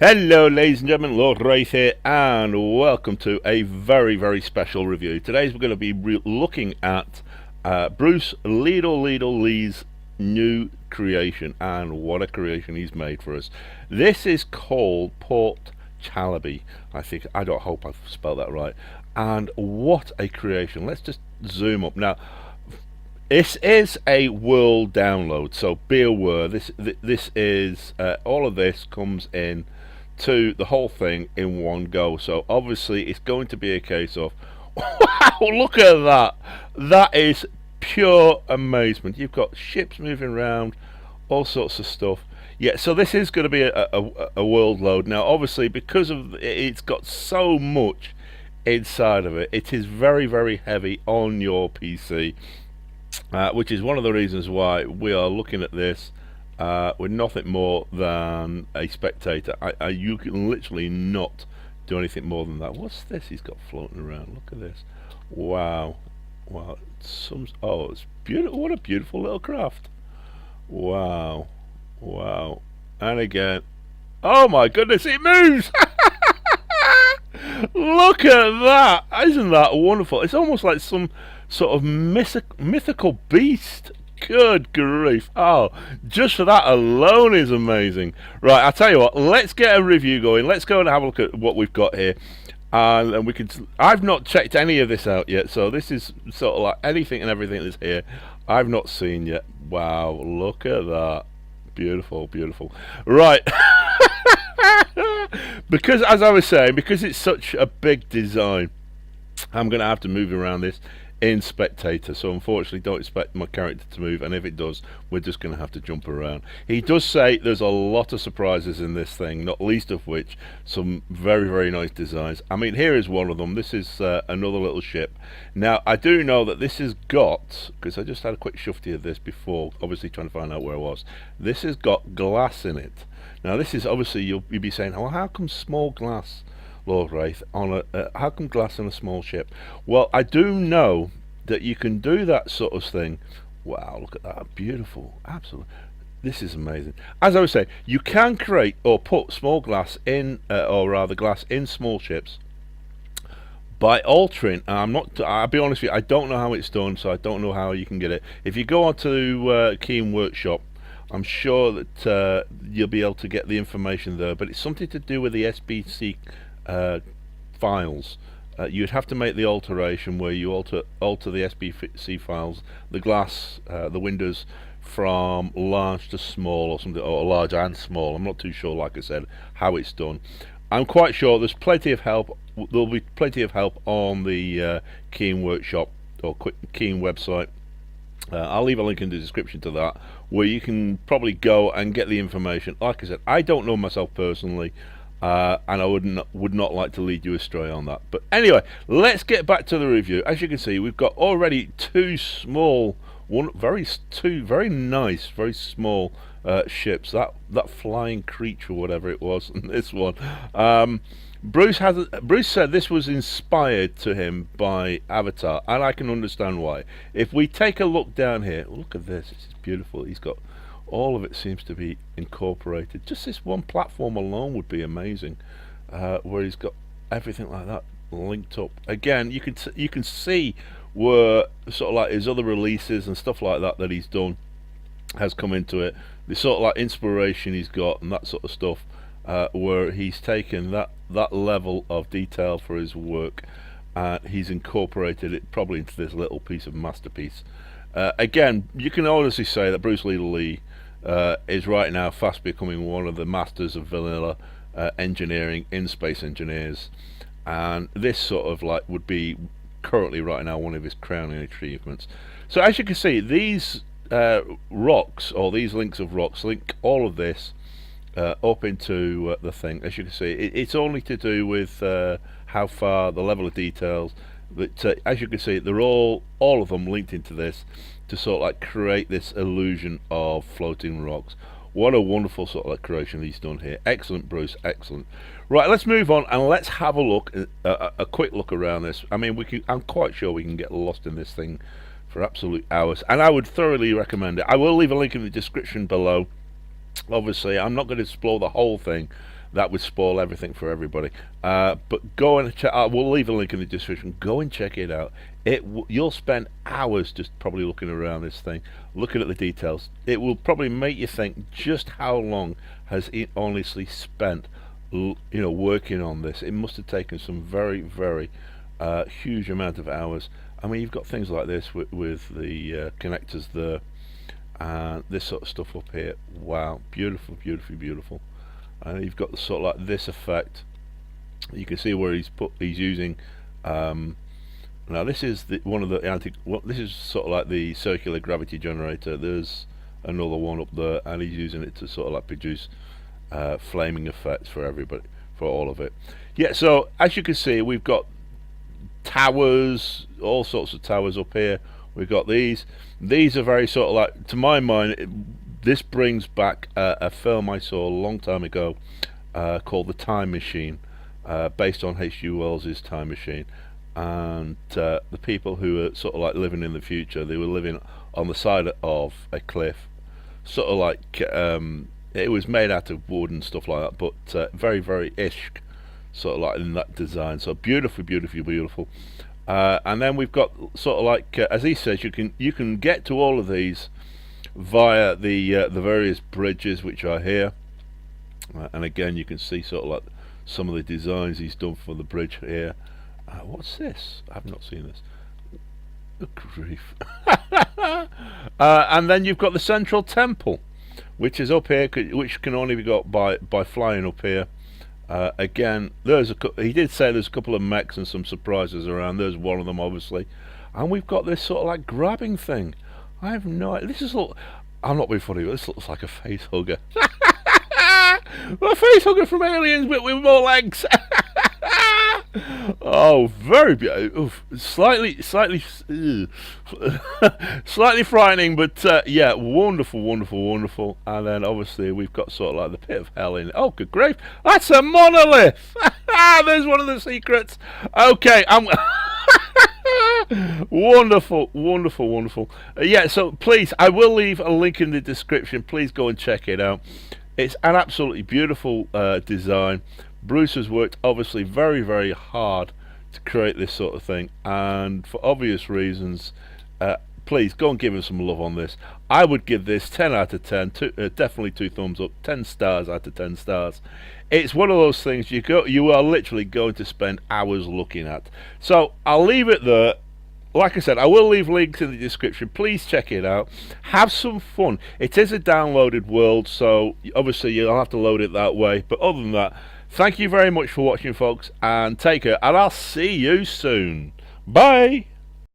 Hello ladies and gentlemen, Lord Wraith here, and welcome to a very special review. Today we're going to be looking at Bruce Leedleleedlelee's new creation, and what a creation he's made for us. This is called Port Chalybe. I don't hope I've spelled that right. And what a creation. Let's just zoom up. Now, this is a world download, so be aware. This is all of this comes in to the whole thing in one go. So obviously it's going to be a case of wow, look at that. That is pure amazement. You've got ships moving around, all sorts of stuff. Yeah, so this is going to be a world load. Now obviously, because of it's got so much inside of it, it is very heavy on your PC, which is one of the reasons why we are looking at this with nothing more than a spectator. You can literally not do anything more than that. What's this he's got floating around? Look at this. Wow. It's beautiful. What a beautiful little craft. Wow. And again, oh my goodness, it moves. Look at that. Isn't that wonderful? It's almost like some sort of mythical beast. Good grief. Oh, just for that alone is amazing. Right, I'll tell you what, let's get a review going. Let's go and have a look at what we've got here. And we can. I've not checked any of this out yet, so this is sort of like anything and everything that's here I've not seen yet. Wow, look at that. Beautiful. Right. Because, as I was saying, because it's such a big design, I'm going to have to move around this in spectator, so unfortunately don't expect my character to move, and if it does, we're just going to have to jump around. He does say there's a lot of surprises in this thing, not least of which some very nice designs. I mean, here is one of them. This is another little ship. Now I do know that this has got, because I just had a quick shufty of this before, obviously trying to find out where I was, this has got glass in it. Now this is obviously, you'll be saying, well, how come small glass, Lord Wraith, on how come glass on a small ship? Well, I do know that you can do that sort of thing. Wow, look at that. Beautiful. Absolutely. This is amazing. As I was saying, you can create or put small glass in, or rather glass in small ships by altering. I'll be honest with you, I don't know how it's done, so I don't know how you can get it. If you go onto Keen Workshop, I'm sure that you'll be able to get the information there, but it's something to do with the SBC files. You'd have to make the alteration where you alter the SBC files, the glass, the windows, from large to small or something, or large and small. I'm not too sure, like I said, how it's done. I'm quite sure there's plenty of help. There'll be plenty of help on the Keen Workshop or Keen website. I'll leave a link in the description to that, where you can probably go and get the information. Like I said, I don't know myself personally, and I would not like to lead you astray on that. But anyway, let's get back to the review. As you can see, we've got already two very nice, very small ships. That flying creature, whatever it was, and this one. Bruce said this was inspired to him by Avatar, and I can understand why. If we take a look down here, look at this. This is beautiful. He's got all of it, seems to be incorporated. Just this one platform alone would be amazing, where he's got everything like that linked up. Again, you can see where sort of like his other releases and stuff like that he's done has come into it. The sort of like inspiration he's got and that sort of stuff, where he's taken that level of detail for his work, he's incorporated it probably into this little piece of masterpiece. Again, you can honestly say that Bruce Leedlelee is right now fast becoming one of the masters of vanilla engineering in Space Engineers, and this sort of like would be currently right now one of his crowning achievements. So as you can see, these rocks, or these links of rocks, link all of this up into the thing. As you can see, it's only to do with how far, the level of details, but as you can see, they're all of them linked into this to sort of like create this illusion of floating rocks. What a wonderful sort of like creation he's done here. Excellent, Bruce, excellent. Right, let's move on and let's have a look, a quick look around this. I mean, I'm quite sure we can get lost in this thing for absolute hours, and I would thoroughly recommend it. I will leave a link in the description below. Obviously I'm not going to explore the whole thing, that would spoil everything for everybody. But go and check. We'll leave a link in the description. Go and check it out. You'll spend hours just probably looking around this thing, looking at the details. It will probably make you think just how long has it honestly spent, working on this. It must have taken some very, very huge amount of hours. I mean, you've got things like this with the connectors there, and this sort of stuff up here. Wow, beautiful, beautiful, beautiful. And you've got the sort of like this effect. You can see where he's using. Now this is one of the this is sort of like the circular gravity generator. There's another one up there, and he's using it to sort of like produce flaming effects for everybody, for all of it. Yeah. So as you can see, we've got towers, all sorts of towers up here. We've got these. These are very sort of like, to my mind, this brings back a film I saw a long time ago called The Time Machine, based on H.G. Wells' Time Machine. And the people who are sort of like living in the future, they were living on the side of a cliff, sort of like it was made out of wood and stuff like that, but very, very ish, sort of like in that design. So beautiful, beautiful, beautiful. And then we've got sort of like, as he says, you can get to all of these via the various bridges which are here. And again, you can see sort of like some of the designs he's done for the bridge here. What's this? I've not seen this. Good grief. And then you've got the central temple, which is up here, which can only be got by flying up here. Again, he did say there's a couple of mechs and some surprises around. There's one of them, obviously. And we've got this sort of like grabbing thing. I have no idea. I'm not being funny, but this looks like a face hugger. A face hugger from Aliens, but with more legs. Oh, very beautiful. Slightly frightening, but yeah, wonderful, wonderful, wonderful. And then obviously we've got sort of like the pit of hell in it. Oh, good grief! That's a monolith. There's one of the secrets. Okay, I'm. Wonderful, wonderful, wonderful. Yeah, so please, I will leave a link in the description. Please go and check it out. It's an absolutely beautiful design. Bruce has worked obviously very, very hard to create this sort of thing, and for obvious reasons, please go and give him some love on this. I would give this 10 out of 10, definitely 2 thumbs up, 10 stars out of 10 stars. It's one of those things you are literally going to spend hours looking at. So I'll leave it there. Like I said, I will leave links in the description. Please check it out. Have some fun. It is a downloaded world, so obviously you'll have to load it that way. But other than that, thank you very much for watching, folks, and take care, and I'll see you soon. Bye!